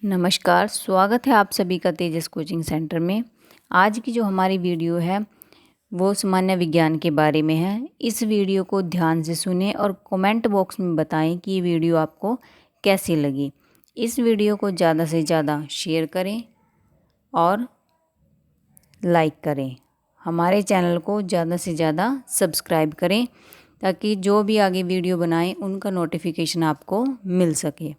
नमस्कार, स्वागत है आप सभी का तेजस कोचिंग सेंटर में। आज की जो हमारी वीडियो है वो सामान्य विज्ञान के बारे में है। इस वीडियो को ध्यान से सुनें और कमेंट बॉक्स में बताएं कि ये वीडियो आपको कैसी लगी। इस वीडियो को ज़्यादा से ज़्यादा शेयर करें और लाइक करें। हमारे चैनल को ज़्यादा से ज़्यादा सब्सक्राइब करें ताकि जो भी आगे वीडियो बनाएं उनका नोटिफिकेशन आपको मिल सके।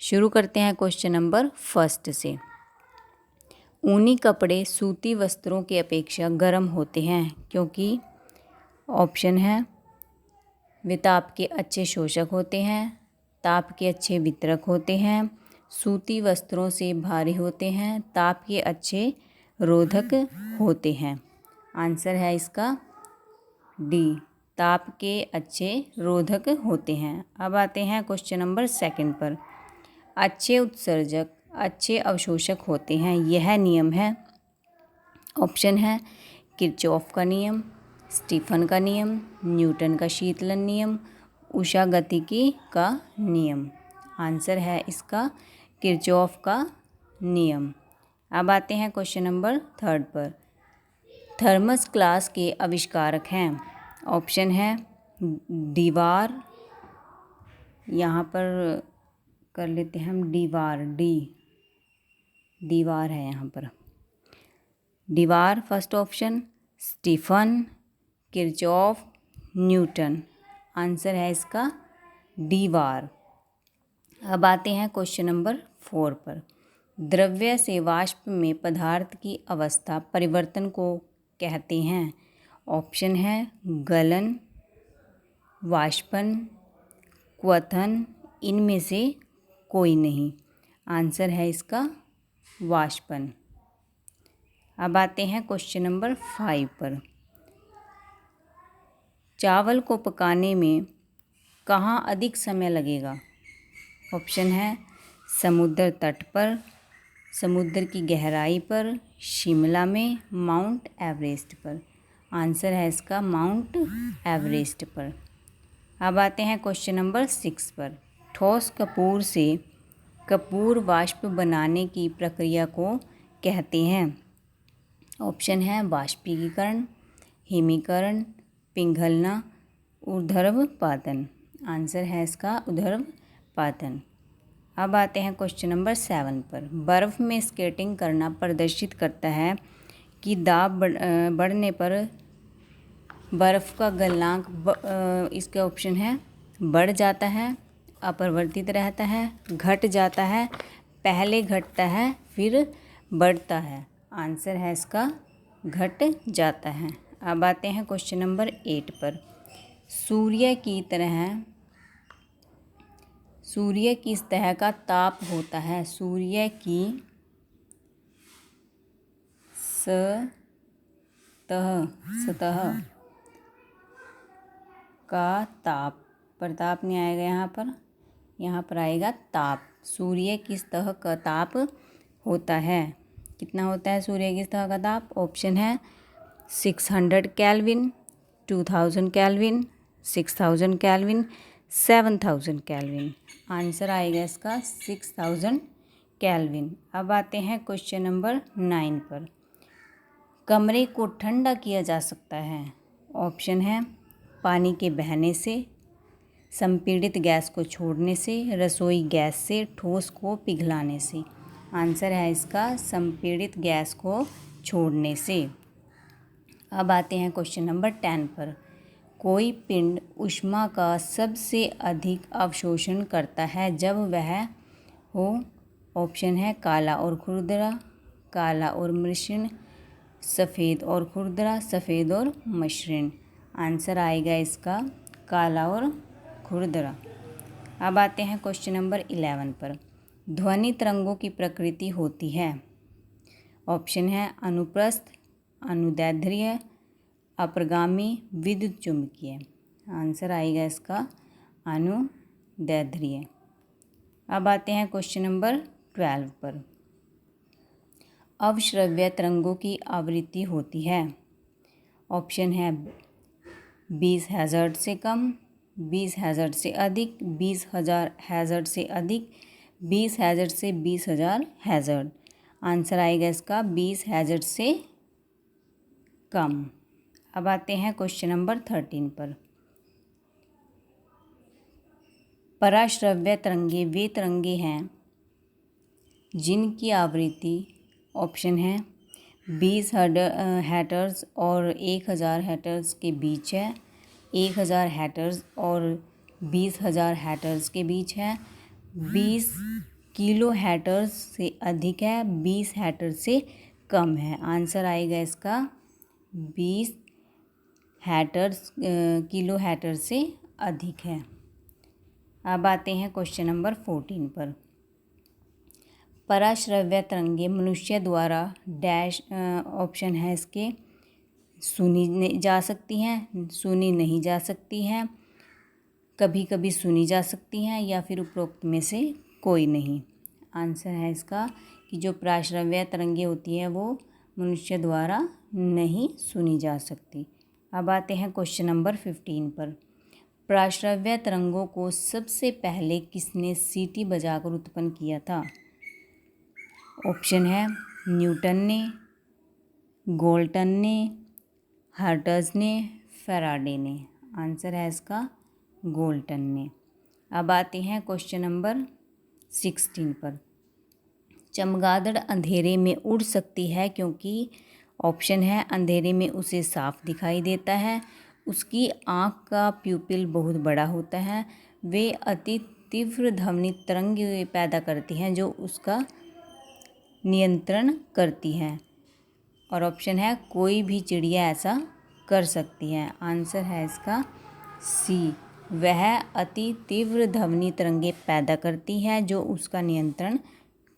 शुरू करते हैं क्वेश्चन नंबर फर्स्ट से। ऊनी कपड़े सूती वस्त्रों की अपेक्षा गर्म होते हैं क्योंकि ऑप्शन है वे ताप के अच्छे शोषक होते हैं, ताप के अच्छे वितरक होते हैं, सूती वस्त्रों से भारी होते हैं, ताप के अच्छे रोधक होते हैं। आंसर है इसका डी, ताप के अच्छे रोधक होते हैं। अब आते हैं क्वेश्चन नंबर सेकंड पर। अच्छे उत्सर्जक अच्छे अवशोषक होते हैं, यह नियम है। ऑप्शन है किरचॉफ का नियम, स्टीफन का नियम, न्यूटन का शीतलन नियम, उषा गतिकी का नियम। आंसर है इसका किरचॉफ का नियम। अब आते हैं क्वेश्चन नंबर थर्ड पर। थर्मस ग्लास के आविष्कारक हैं। ऑप्शन है दीवार, यहाँ पर कर लेते हैं हम दीवार, दीवार है यहाँ पर। दीवार first option, Stefan, Kirchhoff, Newton. Answer है इसका दीवार। अब आते हैं क्वेश्चन नंबर 4 पर। द्रव्य से वाष्प में पदार्थ की अवस्था परिवर्तन को कहते हैं। ऑप्शन है गलन, वाष्पन, क्वथन, इनमें से कोई नहीं। आंसर है इसका वाष्पन। अब आते हैं क्वेश्चन नंबर 5 पर। चावल को पकाने में कहाँ अधिक समय लगेगा? ऑप्शन है समुद्र तट पर, समुद्र की गहराई पर, शिमला में, माउंट एवरेस्ट पर। आंसर है इसका माउंट एवरेस्ट पर। अब आते हैं क्वेश्चन नंबर 6 पर। ठोस कपूर से कपूर वाष्प बनाने की प्रक्रिया को कहते हैं। ऑप्शन है वाष्पीकरण, हिमीकरण, पिघलना, ऊर्ध्वपातन। आंसर है इसका ऊर्ध्वपातन। अब आते हैं क्वेश्चन नंबर 7 पर। बर्फ़ में स्केटिंग करना प्रदर्शित करता है कि दाब बढ़ने पर बर्फ़ का गलनांक इसका ऑप्शन है बढ़ जाता है, अपरिवर्तित रहता है, घट जाता है, पहले घटता है फिर बढ़ता है। आंसर है इसका घट जाता है। अब आते हैं क्वेश्चन नंबर 8 पर। सूर्य किस तरह का ताप होता है? सूर्य की सतह का ताप, प्रताप नहीं आएगा यहाँ पर आएगा ताप। सूर्य किस तरह का ताप होता है? कितना होता है सूर्य की सतह का ताप? ऑप्शन है 600 kelvin, 2000 kelvin, 6000 kelvin, 7000 kelvin. Answer आएगा इसका 6000 केल्विन। अब आते हैं क्वेश्चन नंबर 9 पर। कमरे को ठंडा किया जा सकता है। ऑप्शन है पानी के बहने से, संपीड़ित गैस को छोड़ने से, रसोई गैस से, ठोस को पिघलाने से। आंसर है इसका संपीड़ित गैस को छोड़ने से। अब आते हैं क्वेश्चन नंबर 10 पर। कोई पिंड ऊष्मा का सबसे अधिक अवशोषण करता है जब वह हो। ऑप्शन है काला और खुरदरा, काला और मसृण, सफ़ेद और खुरदरा, सफ़ेद और मसृण। आंसर आएगा इसका काला और खुरदरा। अब आते हैं क्वेश्चन नंबर 11 पर। ध्वनि तरंगों की प्रकृति होती है। ऑप्शन है अनुप्रस्थ, अनुदैर्ध्य, अपरगामी, विद्युत चुम्बकीय। आंसर आएगा इसका अनुदैर्ध्य। अब आते हैं क्वेश्चन नंबर 12 पर। अवश्रव्य तरंगों की आवृत्ति होती है। ऑप्शन है 20 हर्ट्ज से कम, 20 हर्ट्ज से अधिक, 20,000 हर्ट्ज से अधिक, 20 हैज़र्ड से 20,000 हैज़र्ड। आंसर आएगा इसका 20 हैज़र्ड से कम। अब आते हैं क्वेश्चन नंबर 13 पर। पराश्रव्य तरंगे वे तरंगे हैं जिनकी आवृत्ति ऑप्शन है 20 हैटर्स और 1000 हैटर्स के बीच है, 1000 हैटर्स और 20,000 हैटर्स के बीच है, 20 किलो हैटर्स से अधिक है, 20 हैटर्स से कम है। आंसर आएगा इसका 20 हैटर्स किलो हैटर्स से अधिक है। अब आते हैं क्वेश्चन नंबर 14 पर। पराश्रव्य तरंगे मनुष्य द्वारा डैश ऑप्शन है इसके सुनी जा सकती हैं, सुनी नहीं जा सकती हैं, कभी कभी सुनी जा सकती हैं, या फिर उपरोक्त में से कोई नहीं। आंसर है इसका कि जो पराश्रव्य तरंगे होती हैं वो मनुष्य द्वारा नहीं सुनी जा सकती। अब आते हैं क्वेश्चन नंबर 15 पर। पराश्रव्य तरंगों को सबसे पहले किसने सीटी बजाकर उत्पन्न किया था? ऑप्शन है न्यूटन ने, गोल्टन ने, हर्ट्ज ने, फैराडे ने। आंसर है इसका गोल्टन ने। अब आते हैं क्वेश्चन नंबर 16 पर। चमगादड़ अंधेरे में उड़ सकती है क्योंकि ऑप्शन है अंधेरे में उसे साफ दिखाई देता है, उसकी आँख का प्यूपिल बहुत बड़ा होता है, वे अति तीव्र ध्वनि तरंग पैदा करती हैं जो उसका नियंत्रण करती हैं, और ऑप्शन है कोई भी चिड़िया ऐसा कर सकती है। आंसर है इसका सी, वह अति तीव्र ध्वनि तरंगे पैदा करती है जो उसका नियंत्रण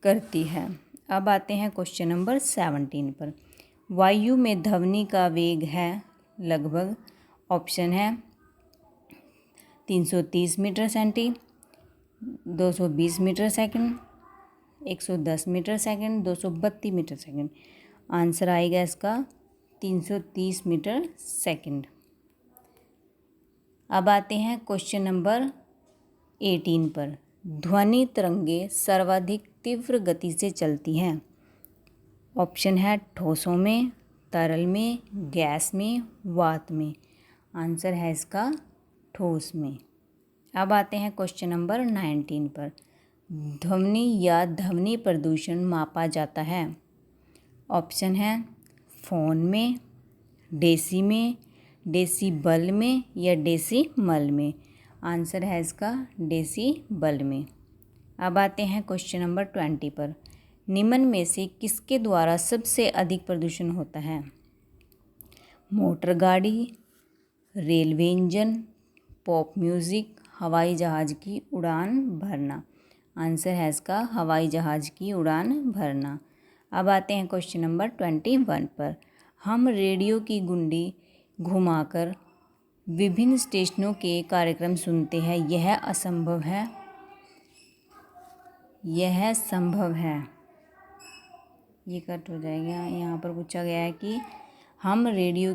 करती है। अब आते हैं क्वेश्चन नंबर 17 पर। वायु में ध्वनि का वेग है लगभग, ऑप्शन है 330 metre centi, 220 metre second, 110 metre second, 232 metre second. Answer आएगा इसका 330 मीटर सेकंड। अब आते हैं क्वेश्चन नंबर 18 पर। ध्वनि तरंगे सर्वाधिक तीव्र गति से चलती हैं, ऑप्शन है ठोसों में, तरल में, गैस में, वात में। आंसर है इसका ठोस में। अब आते हैं क्वेश्चन नंबर 19 पर। ध्वनि या ध्वनि प्रदूषण मापा जाता है, ऑप्शन है फोन में, डेसी में, डेसीबल में, या डेसीमल में। आंसर है इसका डेसीबल में। अब आते हैं क्वेश्चन नंबर 20 पर। निम्न में से किसके द्वारा सबसे अधिक प्रदूषण होता है? मोटर गाड़ी, रेलवे इंजन, पॉप म्यूज़िक, हवाई जहाज़ की उड़ान भरना। आंसर है इसका हवाई जहाज़ की उड़ान भरना। अब आते हैं क्वेश्चन नंबर 21 पर। हम रेडियो की गुंडी घुमाकर विभिन्न स्टेशनों के कार्यक्रम सुनते हैं, यह असंभव है, यह संभव है। ये कट हो जाएगा। यहाँ पर पूछा गया है कि हम रेडियो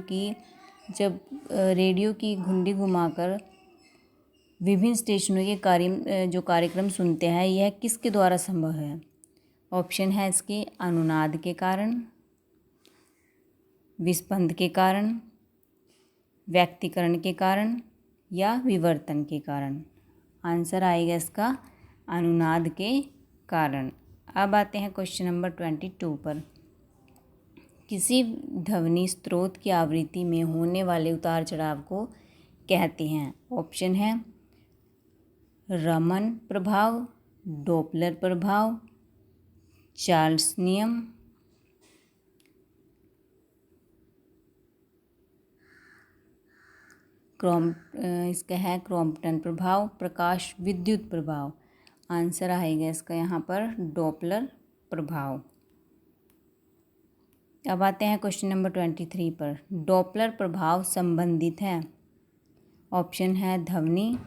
की घुंडी घुमाकर विभिन्न स्टेशनों के जो कार्यक्रम सुनते हैं यह किसके द्वारा संभव है? ऑप्शन है इसके अनुनाद के कारण, विस्पंद के कारण, व्यक्तीकरण के कारण, या विवर्तन के कारण। आंसर आएगा इसका अनुनाद के कारण। अब आते हैं क्वेश्चन नंबर 22 पर। किसी ध्वनि स्रोत की आवृत्ति में होने वाले उतार चढ़ाव को कहते हैं, ऑप्शन है रमन प्रभाव, डॉपलर प्रभाव, चार्ल्स नियम, इसका है क्रॉम्पटन प्रभाव, प्रकाश विद्युत प्रभाव। आंसर आएगा इसका यहाँ पर डॉपलर प्रभाव। अब आते हैं क्वेश्चन नंबर 23 पर। डॉपलर प्रभाव संबंधित है, ऑप्शन है ध्वनि,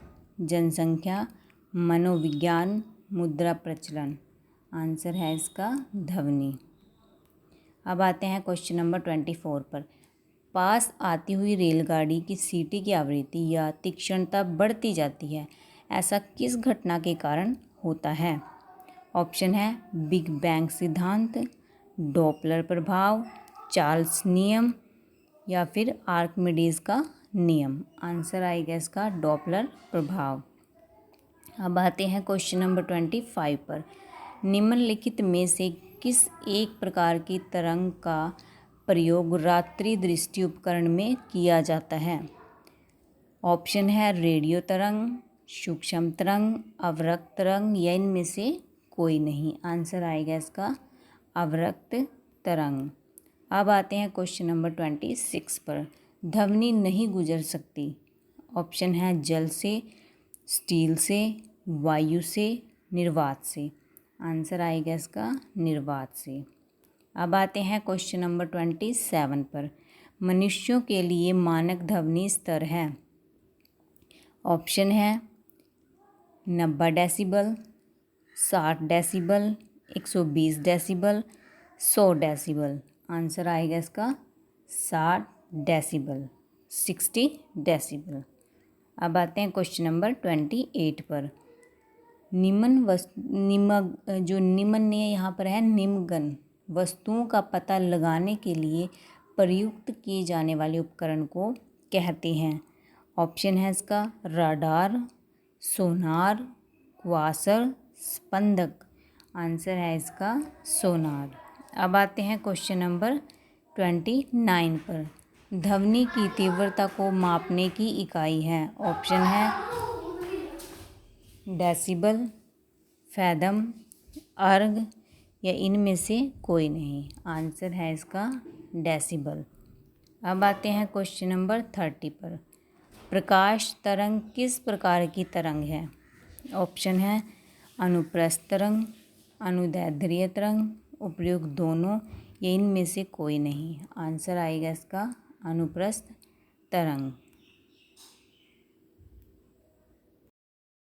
जनसंख्या, मनोविज्ञान, मुद्रा प्रचलन। आंसर है इसका ध्वनि। अब आते हैं क्वेश्चन नंबर 24 पर। पास आती हुई रेलगाड़ी की सीटी की आवृत्ति या तीक्ष्णता बढ़ती जाती है, ऐसा किस घटना के कारण होता है? ऑप्शन है बिग बैंग सिद्धांत, डॉपलर प्रभाव, चार्ल्स नियम या फिर आर्किमिडीज का नियम। आंसर आएगा इसका डॉपलर प्रभाव। अब आते हैं क्वेश्चन नंबर 25 पर। निम्नलिखित में से किस एक प्रकार की तरंग का प्रयोग रात्रि दृष्टि उपकरण में किया जाता है? ऑप्शन है रेडियो तरंग, सूक्ष्म तरंग, अवरक्त तरंग या इनमें से कोई नहीं। आंसर आएगा इसका अवरक्त तरंग। अब आते हैं क्वेश्चन नंबर 26 पर। ध्वनि नहीं गुजर सकती। ऑप्शन है जल से, स्टील से, वायु से, निर्वात से। आंसर आएगा इसका निर्वात से। अब आते हैं क्वेश्चन नंबर 27 पर। मनुष्यों के लिए मानक ध्वनि स्तर है। ऑप्शन है 90 decibel, 60 decibel, 120 decibel, 100 decibel. Answer आएगा इसका 60 डेसिबल, 60 डेसिबल। अब आते हैं क्वेश्चन नंबर 28 पर। निम्न यहाँ पर है निम्नगन वस्तुओं का पता लगाने के लिए प्रयुक्त किए जाने वाले उपकरण को कहते हैं। ऑप्शन है इसका राडार, सोनार, क्वासर, स्पंदक। आंसर है इसका सोनार। अब आते हैं क्वेश्चन नंबर 29 पर। ध्वनि की तीव्रता को मापने की इकाई है। ऑप्शन है डेसिबल, फैदम, अर्ग या इनमें से कोई नहीं। आंसर है इसका डेसिबल। अब आते हैं क्वेश्चन नंबर 30 पर। प्रकाश तरंग किस प्रकार की तरंग है? ऑप्शन है अनुप्रस्थ तरंग, अनुदैर्ध्य तरंग, उपयुक्त दोनों या इनमें से कोई नहीं। आंसर आएगा इसका अनुप्रस्थ तरंग।